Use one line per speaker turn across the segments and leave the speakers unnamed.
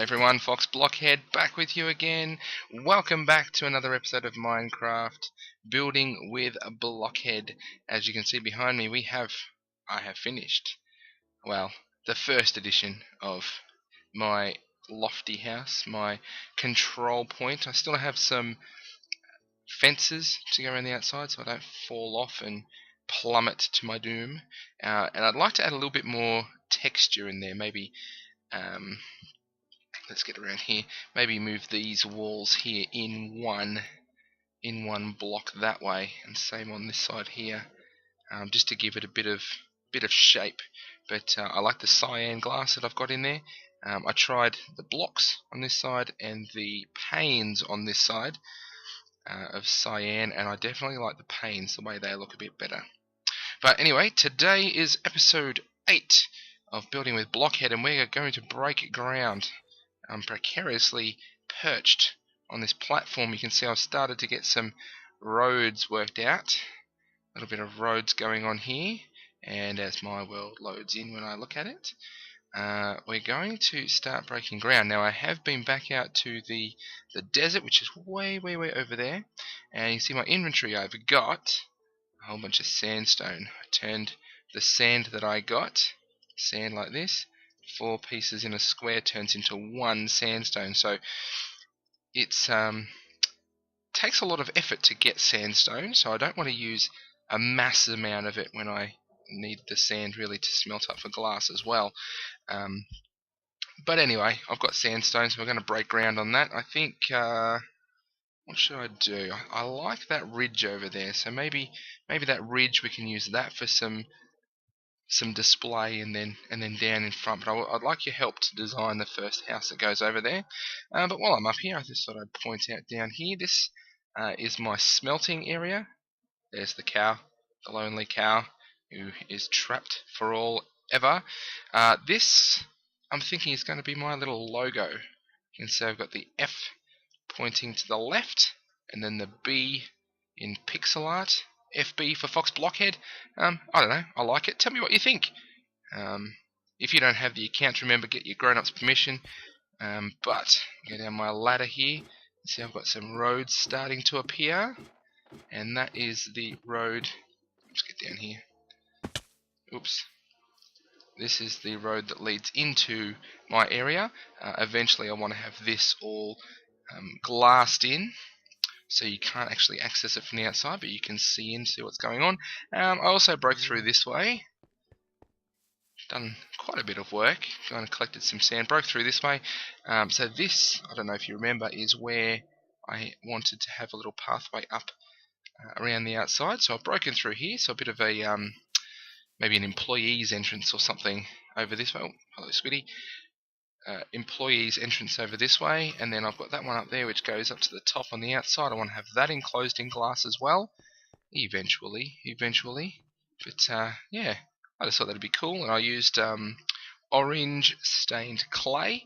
Hey everyone, Fox Blockhead back with you again. Welcome back to another episode of Minecraft Building with a Blockhead. As you can see behind me, I have finished, well, the first edition of my lofty house, my control point. I still have some fences to go around the outside so I don't fall off and plummet to my doom. And I'd like to add a little bit more texture in there, maybe. Let's get around here. Maybe move these walls here in one block that way, and same on this side here, just to give it a bit of shape. But I like the cyan glass that I've got in there. I tried the blocks on this side and the panes on this side of cyan, and I definitely like the panes, the way they look a bit better. But anyway, today is episode 8 of Building with Blockhead, and we're going to break ground. I'm precariously perched on this platform. You can see I've started to get some roads worked out. A little bit of roads going on here, and as my world loads in when I look at it, we're going to start breaking ground. Now I have been back out to the desert, which is way over there, and you see my inventory. I've got a whole bunch of sandstone. I turned the sand that I got, sand like this, 4 pieces in a square turns into 1 sandstone. So it's takes a lot of effort to get sandstone, so I don't want to use a massive amount of it when I need the sand really to smelt up for glass as well. But anyway, I've got sandstone, so we're going to break ground on that. I think, what should I do? I like that ridge over there, so maybe that ridge, we can use that for some display, and then down in front. But I'd like your help to design the first house that goes over there. But while I'm up here, I just thought I'd point out down here, this is my smelting area. There's the cow, the lonely cow, who is trapped for all ever. This, I'm thinking, is going to be my little logo. You can see I've got the F pointing to the left, and then the B in pixel art. FB for Fox Blockhead. I don't know, I like it. Tell me what you think. If you don't have the account, remember, get your grown-ups permission. But go down my ladder here. See, I've got some roads starting to appear, and that is the road. Let's get down here. Oops. This is the road that leads into my area. Eventually I want to have this all glassed in, so you can't actually access it from the outside, but you can see in, see what's going on. I also broke through this way. Done quite a bit of work. Gone and collected some sand. Broke through this way. So this, I don't know if you remember, is where I wanted to have a little pathway up around the outside. So I've broken through here. So a bit of a maybe an employee's entrance or something over this way. Oh, hello, Squiddy. Employees entrance over this way, and then I've got that one up there which goes up to the top on the outside. I want to have that enclosed in glass as well, eventually. But yeah, I just thought that'd be cool, and I used orange stained clay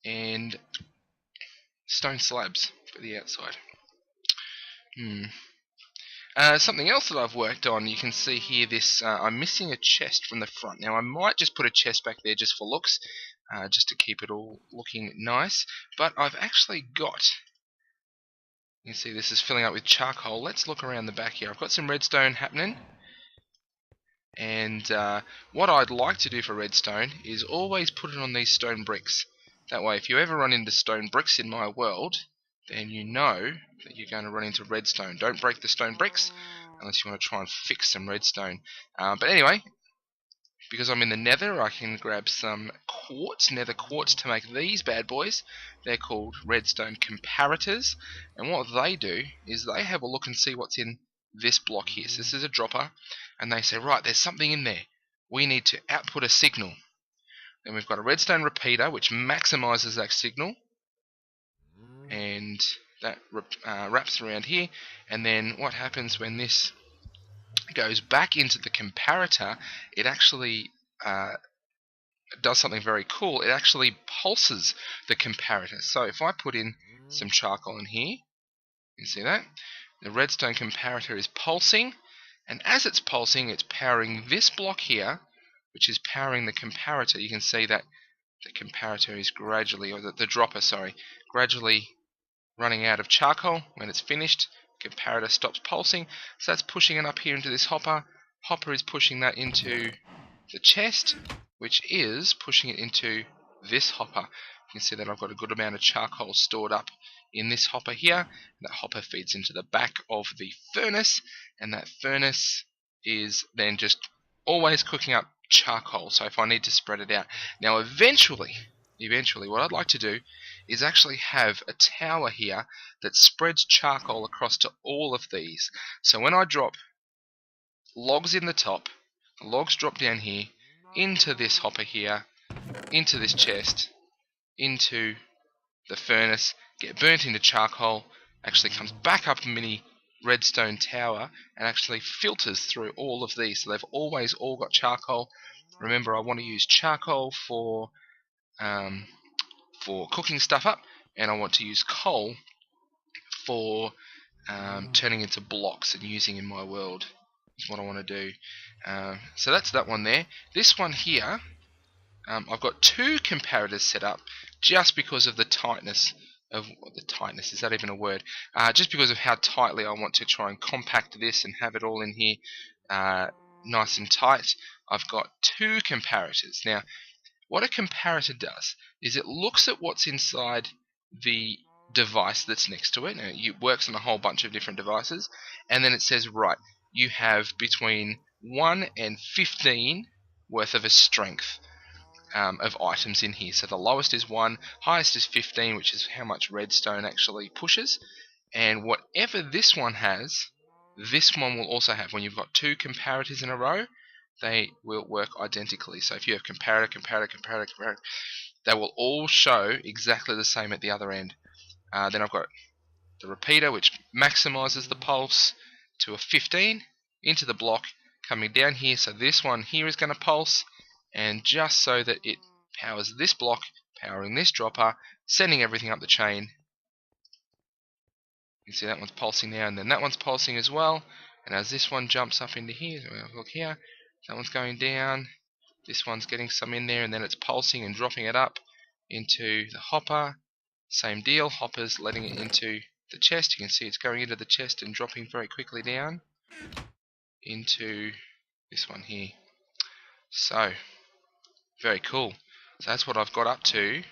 and stone slabs for the outside. Something else that I've worked on, you can see here, this I'm missing a chest from the front. Now I might just put a chest back there just for looks, just to keep it all looking nice, but I've actually got, you can see this is filling up with charcoal. Let's look around the back here. I've got some redstone happening, and what I'd like to do for redstone is always put it on these stone bricks. That way if you ever run into stone bricks in my world, then you know that you're going to run into redstone. Don't break the stone bricks unless you want to try and fix some redstone. But anyway, because I'm in the nether, I can grab some quartz, nether quartz, to make these bad boys. They're called redstone comparators, and what they do is they have a look and see what's in this block here. So this is a dropper, and they say, right, there's something in there. We need to output a signal. Then we've got a redstone repeater which maximizes that signal, and that wraps around here. And then what happens when this goes back into the comparator, it actually does something very cool. It actually pulses the comparator. So if I put in some charcoal in here, you see that? The redstone comparator is pulsing, and as it's pulsing, it's powering this block here, which is powering the comparator. You can see that the comparator is gradually, or the dropper, sorry, gradually running out of charcoal. When it's finished, comparator stops pulsing, so that's pushing it up here into this hopper. Hopper is pushing that into the chest, which is pushing it into this hopper. You can see that I've got a good amount of charcoal stored up in this hopper here. That hopper feeds into the back of the furnace, and that furnace is then just always cooking up charcoal. So if I need to spread it out, now eventually what I'd like to do is actually have a tower here that spreads charcoal across to all of these. So when I drop logs in the top, the logs drop down here into this hopper here, into this chest, into the furnace, get burnt into charcoal, actually comes back up a mini redstone tower and actually filters through all of these. So they've always all got charcoal. Remember, I want to use charcoal for cooking stuff up, and I want to use coal for turning into blocks and using in my world. Is what I want to do. So that's that one there. This one here, I've got two comparators set up just because of the tightness of is that even a word? Just because of how tightly I want to try and compact this and have it all in here nice and tight. I've got two comparators. Now, what a comparator does is it looks at what's inside the device that's next to it. Now, it works on a whole bunch of different devices, and then it says, right, you have between 1 and 15 worth of a strength of items in here. So the lowest is 1, highest is 15, which is how much redstone actually pushes. And whatever this one has, this one will also have. When you've got two comparators in a row, they will work identically. So if you have comparator, they will all show exactly the same at the other end. Then I've got the repeater, which maximizes the pulse to a 15 into the block, coming down here. So this one here is going to pulse, and just so that it powers this block, powering this dropper, sending everything up the chain. You can see that one's pulsing now, and then that one's pulsing as well. And as this one jumps up into here, so look here, that one's going down, this one's getting some in there, and then it's pulsing and dropping it up into the hopper. Same deal, hopper's letting it into the chest. You can see it's going into the chest and dropping very quickly down into this one here. So, very cool. So that's what I've got up to.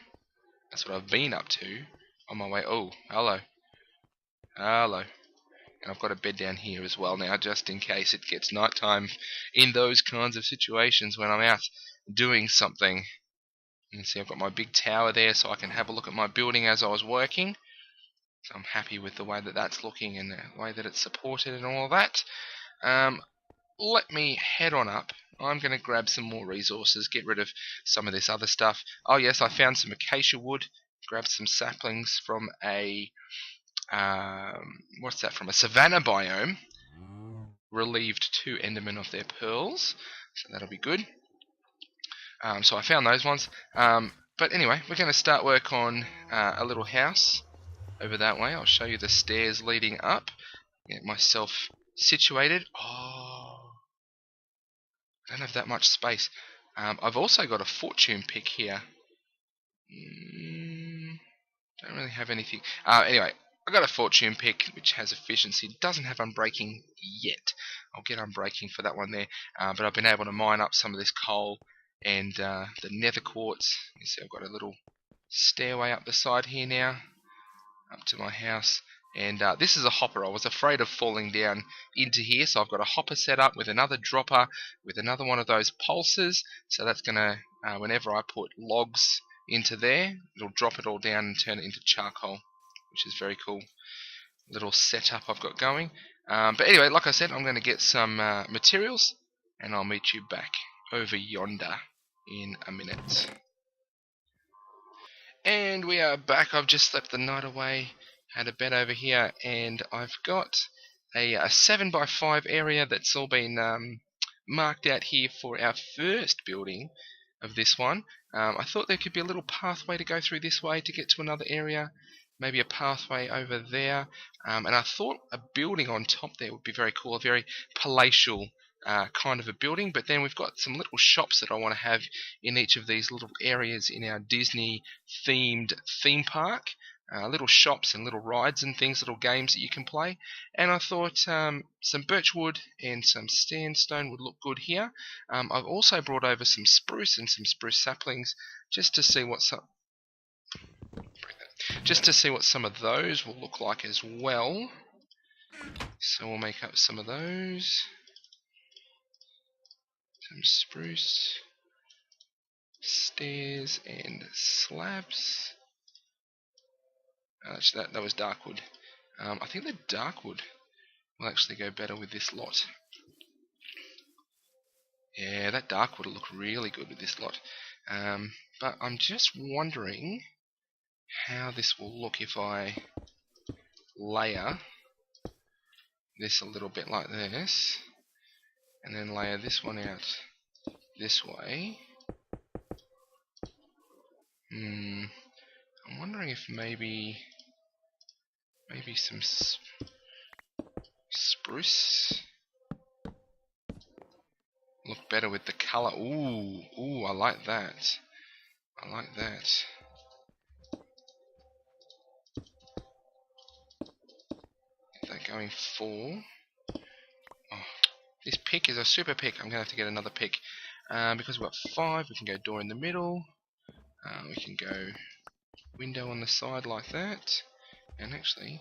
That's what I've been up to on my way. Oh, hello. Hello. And I've got a bed down here as well now, just in case it gets nighttime in those kinds of situations when I'm out doing something. You can see I've got my big tower there so I can have a look at my building as I was working. So I'm happy with the way that that's looking and the way that it's supported and all of that. Let me head on up. I'm going to grab some more resources, get rid of some of this other stuff. Oh yes, I found some acacia wood, grabbed some saplings from a what's that, from a savanna biome. Relieved 2 endermen of their pearls, so that'll be good. So I found those ones. But anyway, we're going to start work on a little house over that way. I'll show you the stairs leading up. Get myself situated. Oh, I don't have that much space. I've also got a fortune pick here. Don't really have anything. Anyway, I got a fortune pick which has efficiency. It doesn't have unbreaking yet. I'll get unbreaking for that one there. But I've been able to mine up some of this coal and the nether quartz. You see I've got a little stairway up the side here now, up to my house. And this is a hopper. I was afraid of falling down into here, so I've got a hopper set up with another dropper, with another one of those pulses. So that's going to, whenever I put logs into there, it'll drop it all down and turn it into charcoal, which is very cool. Little setup I've got going. But anyway, like I said, I'm going to get some materials, and I'll meet you back over yonder in a minute. And we are back. I've just slept the night away, had a bed over here, and I've got a 7x5 area that's all been marked out here for our first building of this one. I thought there could be a little pathway to go through this way to get to another area, maybe a pathway over there, and I thought a building on top there would be very cool, a very palatial kind of a building, but then we've got some little shops that I want to have in each of these little areas in our Disney themed theme park. Little shops and little rides and things, little games that you can play. And I thought some birchwood and some sandstone would look good here. I've also brought over some spruce and some spruce saplings just to see what some of those will look like as well. So we'll make up some of those. Some spruce, stairs and slabs. Actually, that was dark wood. I think the dark wood will actually go better with this lot. Yeah, that dark wood will look really good with this lot. But I'm just wondering how this will look if I layer this a little bit like this, and then layer this one out this way. I'm wondering if maybe some spruce look better with the colour. Ooh, I like that. I like that. Get that going 4. Oh, this pick is a super pick. I'm going to have to get another pick. Because we've got 5, we can go door in the middle. We can go window on the side like that. And actually...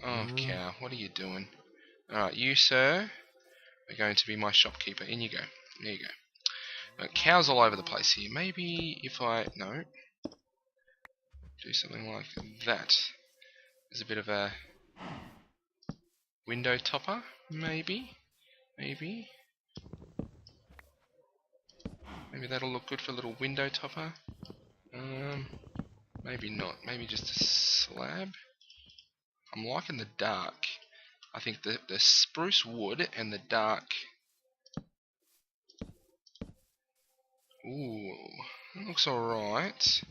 Oh, cow, what are you doing? Alright, you, sir, are going to be my shopkeeper. In you go. There you go. Cows all over the place here. Maybe if I... No. Do something like that. There's a bit of a window topper. Maybe. Maybe that'll look good for a little window topper. Maybe not. Maybe just a slab. I'm liking the dark. I think the spruce wood and the dark... Ooh, that looks alright.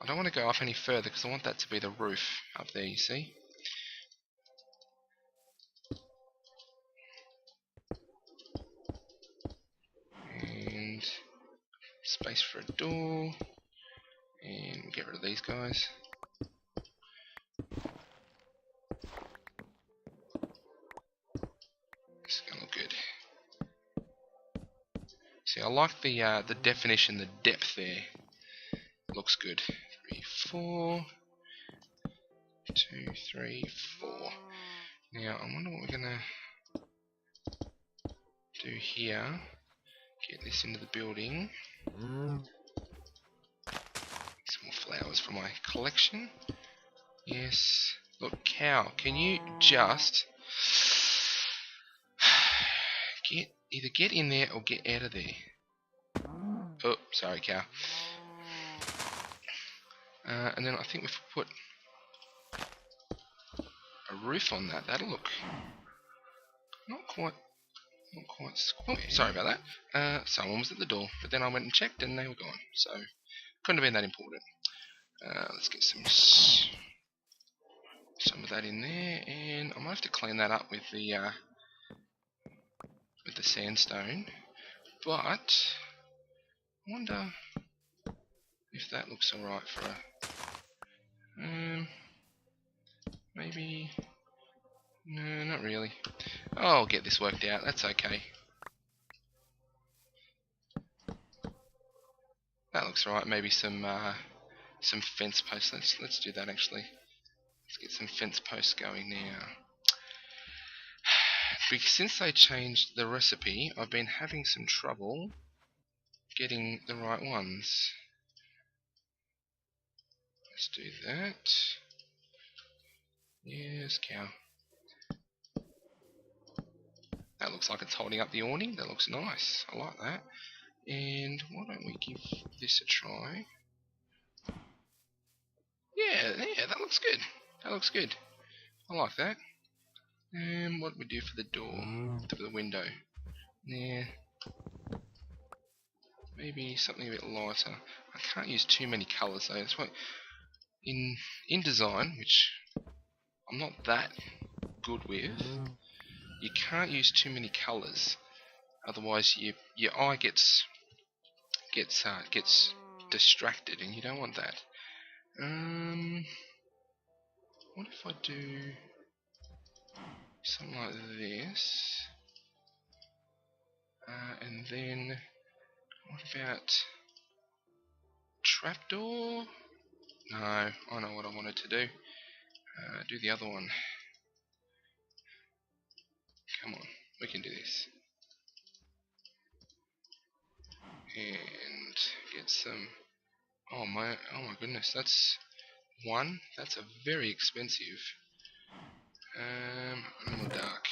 I don't want to go off any further because I want that to be the roof up there, you see. And space for a door. And get rid of these guys. This is gonna look good. See, I like the definition, the depth there. Looks good. 3, 4. 2, 3, 4. Now, I wonder what we're gonna do here. Get this into the building. Some more flowers for my collection. Yes. Look, cow, can you just either get in there or get out of there? Oh, sorry, cow. And then I think if we put a roof on that, that'll look not quite square. Oh, sorry about that. Someone was at the door, but then I went and checked and they were gone. So, couldn't have been that important. Let's get some of that in there, and I might have to clean that up with the sandstone. But I wonder if that looks alright for a maybe. No, not really. Oh, I'll get this worked out. That's okay. That looks alright. Maybe some fence posts. Let's do that actually. Let's get some fence posts going now. Because since they changed the recipe, I've been having some trouble getting the right ones. Let's do that. Yes, cow. That looks like it's holding up the awning. That looks nice. I like that. And why don't we give this a try? Yeah, that looks good. That looks good. I like that. And what do we do for the door? For the window? Yeah. Maybe something a bit lighter. I can't use too many colours though. That's why in design, which I'm not that good with, you can't use too many colours, otherwise your eye gets distracted, and you don't want that. What if I do something like this, and then what about trapdoor? No, I know what I wanted to do. Do the other one. Come on, we can do this. And get some. Oh my goodness, that's one. That's a very expensive. A little dark.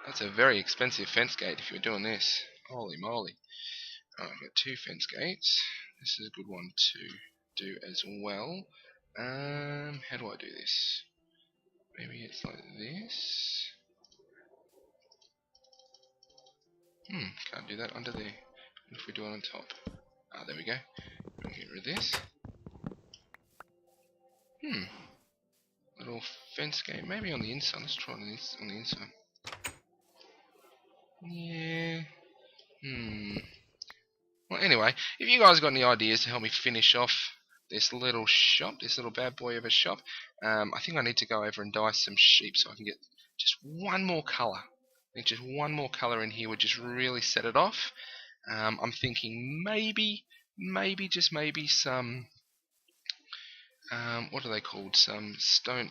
That's a very expensive fence gate if you're doing this. Holy moly. I've got 2 fence gates. This is a good one to do as well. How do I do this? Maybe it's like this. Can't do that under there. What if we do it on top? There we go. We'll get rid of this. Little fence gate. Maybe on the inside. Let's try this on the inside. Yeah. Well, anyway, if you guys got any ideas to help me finish off this little shop, this little bad boy of a shop, I think I need to go over and dye some sheep so I can get just one more colour. I think just one more colour in here would just really set it off. I'm thinking maybe just maybe some, what are they called? Some stone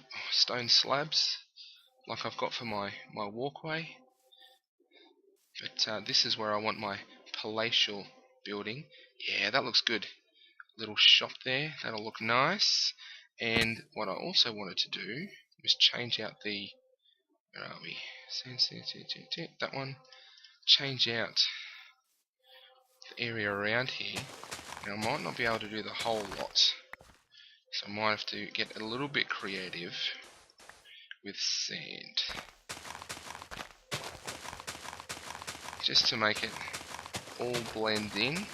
slabs, like I've got for my walkway. But this is where I want my palatial building. Yeah, that looks good. Little shop there, that'll look nice. And what I also wanted to do was change out the, where are we? That one. Change out the area around here. Now I might not be able to do the whole lot, so I might have to get a little bit creative with sand, just to make it all blend in.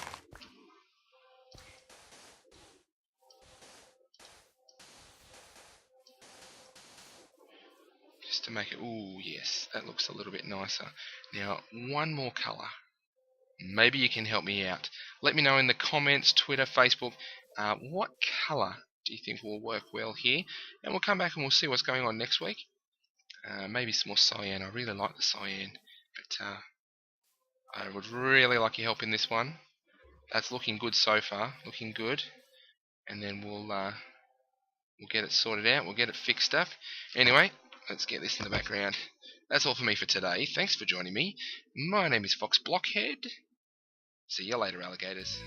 Just to make it, ooh yes, that looks a little bit nicer. Now one more colour. Maybe you can help me out. Let me know in the comments, Twitter, Facebook, what colour do you think will work well here? And we'll come back and we'll see what's going on next week. Maybe some more cyan. I really like the cyan, but I would really like your help in this one. That's looking good so far, looking good. And then we'll get it sorted out, we'll get it fixed up. Anyway, let's get this in the background. That's all for me for today. Thanks for joining me. My name is Blockhead. See you later, alligators.